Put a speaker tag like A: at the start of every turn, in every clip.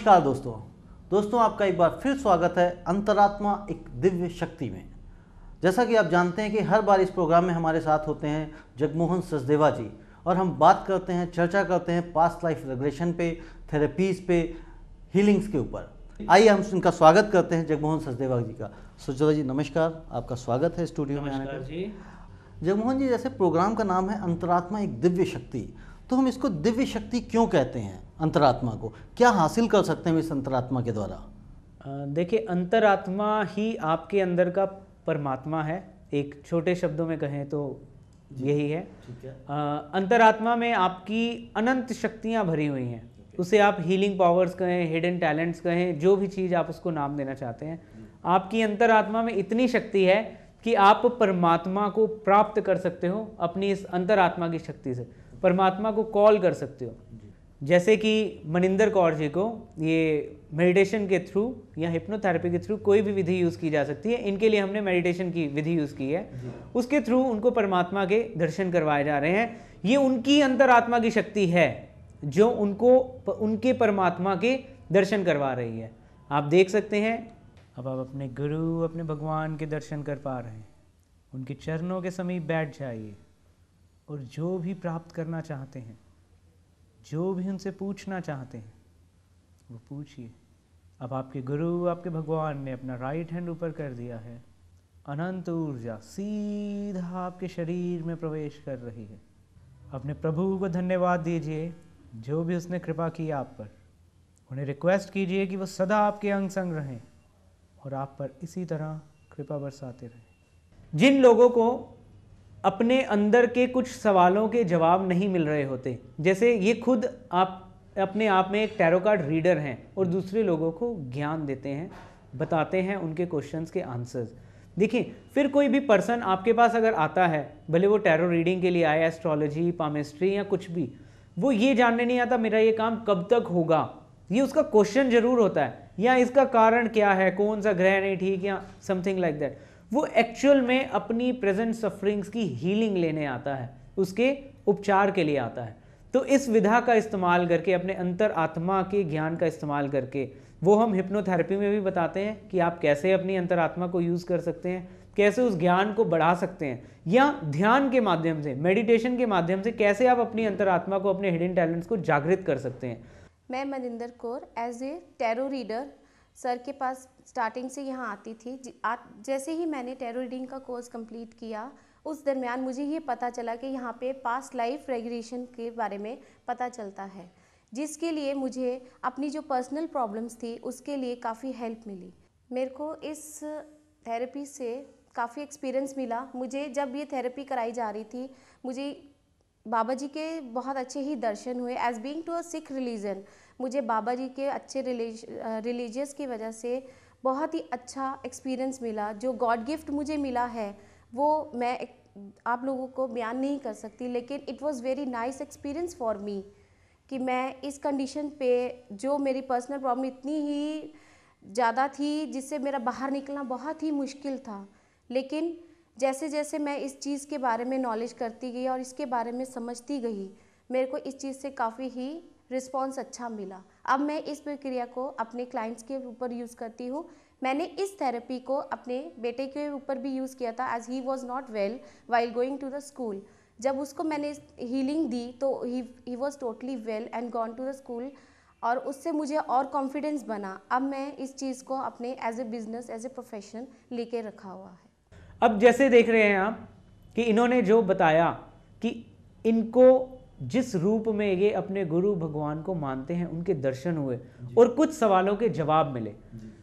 A: नमस्कार दोस्तों आपका एक बार फिर स्वागत है अंतरात्मा एक दिव्य शक्ति में। जैसा कि आप जानते हैं कि हर बार इस प्रोग्राम में हमारे साथ होते हैं जगमोहन सचदेवा जी और हम बात करते हैं, चर्चा करते हैं पास्ट लाइफ रेग्रेशन पे, थेरेपीज पे, हीलिंग्स के ऊपर। आइए हम उनका स्वागत करते हैं जगमोहन सचदेवा जी का। सचदेवा जी नमस्कार, आपका स्वागत है स्टूडियो में आने का। जगमोहन जी, जैसे प्रोग्राम का नाम है अंतरात्मा एक दिव्य शक्ति, तो हम इसको दिव्य शक्ति क्यों कहते हैं? अंतरात्मा को क्या हासिल कर सकते हैं इस अंतरात्मा के द्वारा?
B: देखिए, अंतरात्मा ही आपके अंदर का परमात्मा है। एक छोटे शब्दों में कहें तो यही है।
A: ठीक है।
B: अंतरात्मा में आपकी अनंत शक्तियां भरी हुई हैं। उसे आप हीलिंग पावर्स कहें, हिडन टैलेंट्स कहें, जो भी चीज़ आप उसको नाम देना चाहते हैं। आपकी अंतरात्मा में इतनी शक्ति है कि आप परमात्मा को प्राप्त कर सकते हो। अपनी इस अंतरात्मा की शक्ति से परमात्मा को कॉल कर सकते हो। जैसे कि मनिंदर कौर जी को ये मेडिटेशन के थ्रू या हिप्नोथेरेपी के थ्रू कोई भी विधि यूज़ की जा सकती है। इनके लिए हमने मेडिटेशन की विधि यूज़ की है। उसके थ्रू उनको परमात्मा के दर्शन करवाए जा रहे हैं। ये उनकी अंतरात्मा की शक्ति है जो उनको उनके परमात्मा के दर्शन करवा रही है। आप देख सकते हैं, अब आप अपने गुरु, अपने भगवान के दर्शन कर पा रहे हैं। उनके चरणों के समीप बैठ जाइए और जो भी प्राप्त करना चाहते हैं, जो भी उनसे पूछना चाहते हैं, वो पूछिए। अब आपके गुरु, आपके भगवान ने अपना राइट हैंड ऊपर कर दिया है। अनंत ऊर्जा सीधा आपके शरीर में प्रवेश कर रही है। अपने प्रभु को धन्यवाद दीजिए जो भी उसने कृपा की आप पर। उन्हें रिक्वेस्ट कीजिए कि वो सदा आपके अंग संग रहें और आप पर इसी तरह कृपा बरसाते रहें। जिन लोगों को अपने अंदर के कुछ सवालों के जवाब नहीं मिल रहे होते, जैसे ये खुद आप अपने आप में एक टैरो कार्ड रीडर हैं और दूसरे लोगों को ज्ञान देते हैं, बताते हैं उनके क्वेश्चंस के आंसर्स। देखिए, फिर कोई भी पर्सन आपके पास अगर आता है, भले वो टैरो रीडिंग के लिए आया, एस्ट्रोलॉजी, पामिस्ट्री या कुछ भी, वो ये जानने नहीं आता मेरा ये काम कब तक होगा। ये उसका क्वेश्चन जरूर होता है, या इसका कारण क्या है, कौन सा ग्रह नहीं ठीक, या समथिंग लाइक दैट। वो एक्चुअल में अपनी प्रेजेंट सफरिंग्स की हीलिंग लेने आता है, उसके उपचार के लिए आता है। तो इस विधा का इस्तेमाल करके, अपने अंतर आत्मा के ज्ञान का इस्तेमाल करके, वो हम हिप्नोथेरेपी में भी बताते हैं कि आप कैसे अपनी अंतरात्मा को यूज़ कर सकते हैं, कैसे उस ज्ञान को बढ़ा सकते हैं, या ध्यान के माध्यम से, मेडिटेशन के माध्यम से कैसे आप अपनी अंतरात्मा को, अपने हिडन टैलेंट्स को जागृत कर सकते हैं।
C: मैं Maninder Kaur as a tarot reader sir के पास स्टार्टिंग से यहाँ आती थी। जैसे ही मैंने टैरो रीडिंग का कोर्स कंप्लीट किया, उस दरमियान मुझे ये पता चला कि यहाँ पे पास्ट लाइफ रेग्रेशन के बारे में पता चलता है, जिसके लिए मुझे अपनी जो पर्सनल प्रॉब्लम्स थी उसके लिए काफ़ी हेल्प मिली। मेरे को इस थेरेपी से काफ़ी एक्सपीरियंस मिला। मुझे जब ये थेरेपी कराई जा रही थी, मुझे बाबा जी के बहुत अच्छे ही दर्शन हुए। As being to a Sikh religion, मुझे बाबा जी के अच्छे रिलीजियस की वजह से बहुत ही अच्छा एक्सपीरियंस मिला। जो गॉड गिफ्ट मुझे मिला है वो मैं आप लोगों को बयान नहीं कर सकती, लेकिन it was very nice experience for me कि मैं इस कंडीशन पे, जो मेरी पर्सनल प्रॉब्लम इतनी ही ज़्यादा थी जिससे मेरा बाहर निकलना बहुत ही मुश्किल था, लेकिन जैसे जैसे मैं इस चीज़ के बारे में नॉलेज करती गई और इसके बारे में समझती गई, मेरे को इस चीज़ से काफ़ी ही रिस्पॉन्स अच्छा मिला। अब मैं इस प्रक्रिया को अपने क्लाइंट्स के ऊपर यूज़ करती हूँ। मैंने इस थेरेपी को अपने बेटे के ऊपर भी यूज़ किया था, as he was not well while going to the school. जब उसको मैंने हीलिंग दी तो he was totally well and gone to the school, और उससे मुझे और कॉन्फिडेंस बना। अब मैं इस चीज़ को अपने as a business, as a profession लेके रखा हुआ है।
B: अब जैसे देख रहे हैं आप कि इन्होंने जो बताया कि इनको जिस रूप में ये अपने गुरु भगवान को मानते हैं, उनके दर्शन हुए और कुछ सवालों के जवाब मिले।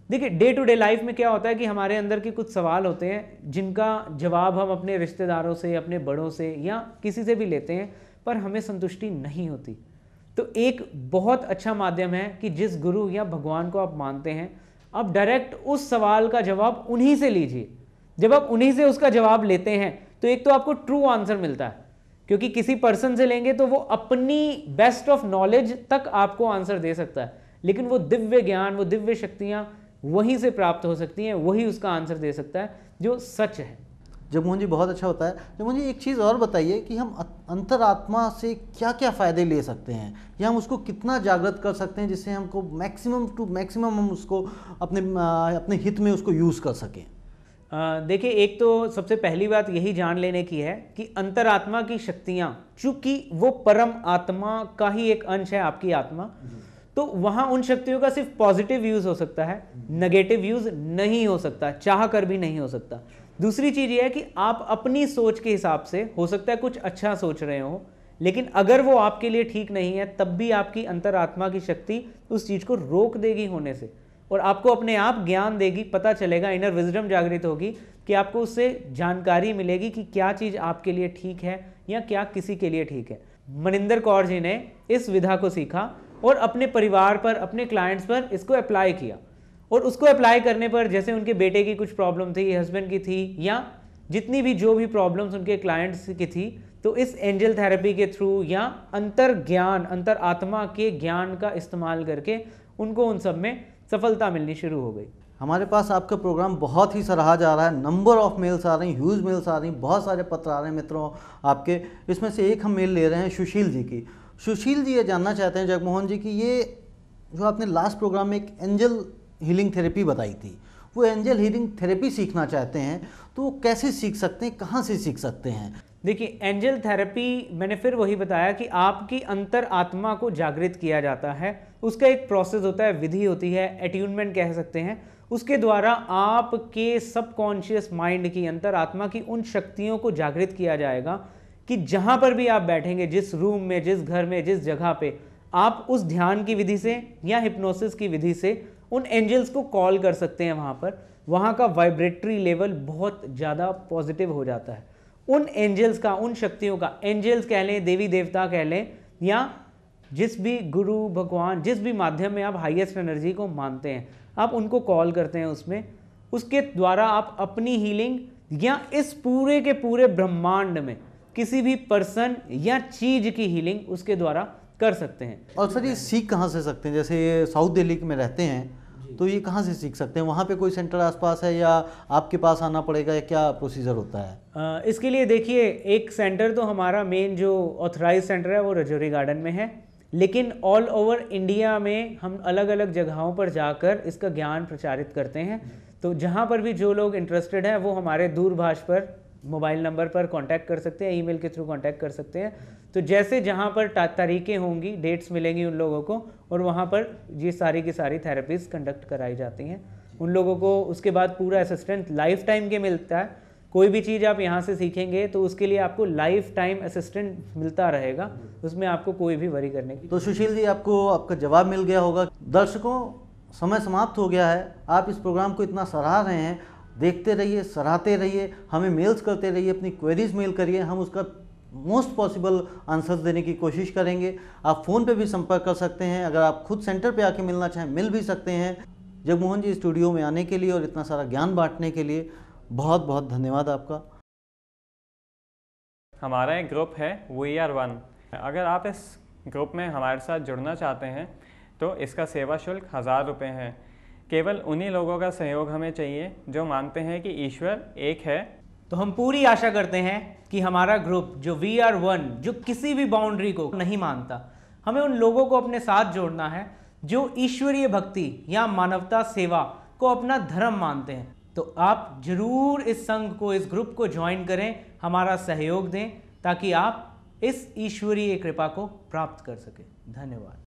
B: देखिए, डे टू डे लाइफ में क्या होता है कि हमारे अंदर के कुछ सवाल होते हैं जिनका जवाब हम अपने रिश्तेदारों से, अपने बड़ों से या किसी से भी लेते हैं, पर हमें संतुष्टि नहीं होती। तो एक बहुत अच्छा माध्यम है कि जिस गुरु या भगवान को आप मानते हैं, आप डायरेक्ट उस सवाल का जवाब उन्हीं से लीजिए। जब आप उन्हीं से उसका जवाब लेते हैं तो एक तो आपको ट्रू आंसर मिलता है, क्योंकि किसी पर्सन से लेंगे तो वो अपनी बेस्ट ऑफ नॉलेज तक आपको आंसर दे सकता है, लेकिन वो दिव्य ज्ञान, वो दिव्य शक्तियां वहीं से प्राप्त हो सकती हैं, वही उसका आंसर दे सकता है जो सच है।
A: जगमोहन जी बहुत अच्छा होता है। जगमोहन जी एक चीज़ और बताइए कि हम अंतरात्मा से क्या क्या फ़ायदे ले सकते हैं या हम उसको कितना जागृत कर सकते हैं जिससे हमको मैक्सिमम टू मैक्सिमम हम उसको अपने हित में उसको यूज़ कर सकें।
B: देखिए, एक तो सबसे पहली बात यही जान लेने की है कि अंतरात्मा की शक्तियाँ, चूंकि वो परम आत्मा का ही एक अंश है आपकी आत्मा, तो वहाँ उन शक्तियों का सिर्फ पॉजिटिव यूज़ हो सकता है, नेगेटिव यूज़ नहीं हो सकता, चाह कर भी नहीं हो सकता। दूसरी चीज़ ये है कि आप अपनी सोच के हिसाब से हो सकता है कुछ अच्छा सोच रहे हो, लेकिन अगर वो आपके लिए ठीक नहीं है तब भी आपकी अंतरात्मा की शक्ति उस चीज़ को रोक देगी होने से, और आपको अपने आप ज्ञान देगी, पता चलेगा, इनर विजडम जागृत होगी कि आपको उससे जानकारी मिलेगी कि क्या चीज़ आपके लिए ठीक है या क्या किसी के लिए ठीक है। मनिंदर कौर जी ने इस विधा को सीखा और अपने परिवार पर, अपने क्लाइंट्स पर इसको अप्लाई किया, और उसको अप्लाई करने पर जैसे उनके बेटे की कुछ प्रॉब्लम थी, हस्बैंड की थी, या जितनी भी जो भी प्रॉब्लम्स उनके क्लाइंट्स की थी, तो इस एंजल थेरेपी के थ्रू या अंतर ज्ञान, अंतर आत्मा के ज्ञान का इस्तेमाल करके उनको उन सब में सफलता मिलनी शुरू हो गई।
A: हमारे पास आपका प्रोग्राम बहुत ही सराहा जा रहा है, नंबर ऑफ मेल्स आ रही हैं, ह्यूज मेल्स आ रही हैं, बहुत सारे पत्र आ रहे हैं मित्रों आपके। इसमें से एक हम मेल ले रहे हैं सुशील जी की। सुशील जी ये जानना चाहते हैं जगमोहन जी कि ये जो आपने लास्ट प्रोग्राम में एक एंजल हीलिंग थेरेपी बताई थी, वो एंजल हीलिंग थेरेपी सीखना चाहते हैं, तो वो कैसे सीख सकते हैं, कहाँ से सीख सकते हैं?
B: देखिए, एंजल थेरेपी मैंने फिर वही बताया कि आपकी अंतर आत्मा को जागृत किया जाता है, उसका एक प्रोसेस होता है, विधि होती है, अट्यूनमेंट कह सकते हैं। उसके द्वारा आपके सबकॉन्शियस माइंड की, अंतर आत्मा की उन शक्तियों को जागृत किया जाएगा कि जहाँ पर भी आप बैठेंगे, जिस रूम में, जिस घर में, जिस जगह पे, आप उस ध्यान की विधि से या हिप्नोसिस की विधि से उन एंजल्स को कॉल कर सकते हैं। वहाँ का वाइब्रेटरी लेवल बहुत ज़्यादा पॉजिटिव हो जाता है। उन एंजल्स का, उन शक्तियों का, एंजल्स कह लें, देवी देवता कह लें, या जिस भी गुरु भगवान, जिस भी माध्यम में आप हाईएस्ट एनर्जी को मानते हैं, आप उनको कॉल करते हैं उसमें, उसके द्वारा आप अपनी हीलिंग या इस पूरे के पूरे ब्रह्मांड में किसी भी पर्सन या चीज की हीलिंग उसके द्वारा कर सकते हैं।
A: और सर ये सीख कहाँ से सकते हैं? जैसे ये साउथ दिल्ली में रहते हैं, तो ये कहाँ से सीख सकते हैं? वहाँ पे कोई सेंटर आसपास है या आपके पास आना पड़ेगा, या क्या प्रोसीजर होता है?
B: इसके लिए देखिए, एक सेंटर तो हमारा मेन जो ऑथराइज सेंटर है वो रजौरी गार्डन में है, लेकिन ऑल ओवर इंडिया में हम अलग अलग जगहों पर जाकर इसका ज्ञान प्रचारित करते हैं। तो जहाँ पर भी जो लोग इंटरेस्टेड हैं वो हमारे दूरभाष पर, मोबाइल नंबर पर कांटेक्ट कर सकते हैं, ईमेल के थ्रू कांटेक्ट कर सकते हैं। तो जैसे जहाँ पर तारीखें होंगी, डेट्स मिलेंगी उन लोगों को, और वहाँ पर ये सारी की सारी थेरेपीज कंडक्ट कराई जाती हैं उन लोगों को। उसके बाद पूरा असिस्टेंट लाइफ टाइम के मिलता है। कोई भी चीज़ आप यहाँ से सीखेंगे तो उसके लिए आपको लाइफ टाइम असिस्टेंट मिलता रहेगा, उसमें आपको कोई भी वरी करने की।
A: तो सुशील जी, आपको आपका जवाब मिल गया होगा। दर्शकों, समय समाप्त हो गया है। आप इस प्रोग्राम को इतना सराह रहे हैं, देखते रहिए, सराहते रहिए, हमें मेल्स करते रहिए, अपनी क्वेरीज मेल करिए, हम उसका मोस्ट पॉसिबल आंसर्स देने की कोशिश करेंगे। आप फ़ोन पे भी संपर्क कर सकते हैं, अगर आप खुद सेंटर पे आके मिलना चाहें मिल भी सकते हैं। जगमोहन जी, स्टूडियो में आने के लिए और इतना सारा ज्ञान बांटने के लिए बहुत बहुत धन्यवाद आपका।
D: हमारा एक ग्रुप है We Are One। अगर आप इस ग्रुप में हमारे साथ जुड़ना चाहते हैं तो इसका सेवा शुल्क 1000 रुपये है। केवल उन्हीं लोगों का सहयोग हमें चाहिए जो मानते हैं कि ईश्वर एक है।
B: तो हम पूरी आशा करते हैं कि हमारा ग्रुप जो We Are One, जो किसी भी बाउंड्री को नहीं मानता, हमें उन लोगों को अपने साथ जोड़ना है जो ईश्वरीय भक्ति या मानवता सेवा को अपना धर्म मानते हैं। तो आप जरूर इस संघ को, इस ग्रुप को ज्वाइन करें, हमारा सहयोग दें, ताकि आप इस ईश्वरीय कृपा को प्राप्त कर सकें। धन्यवाद।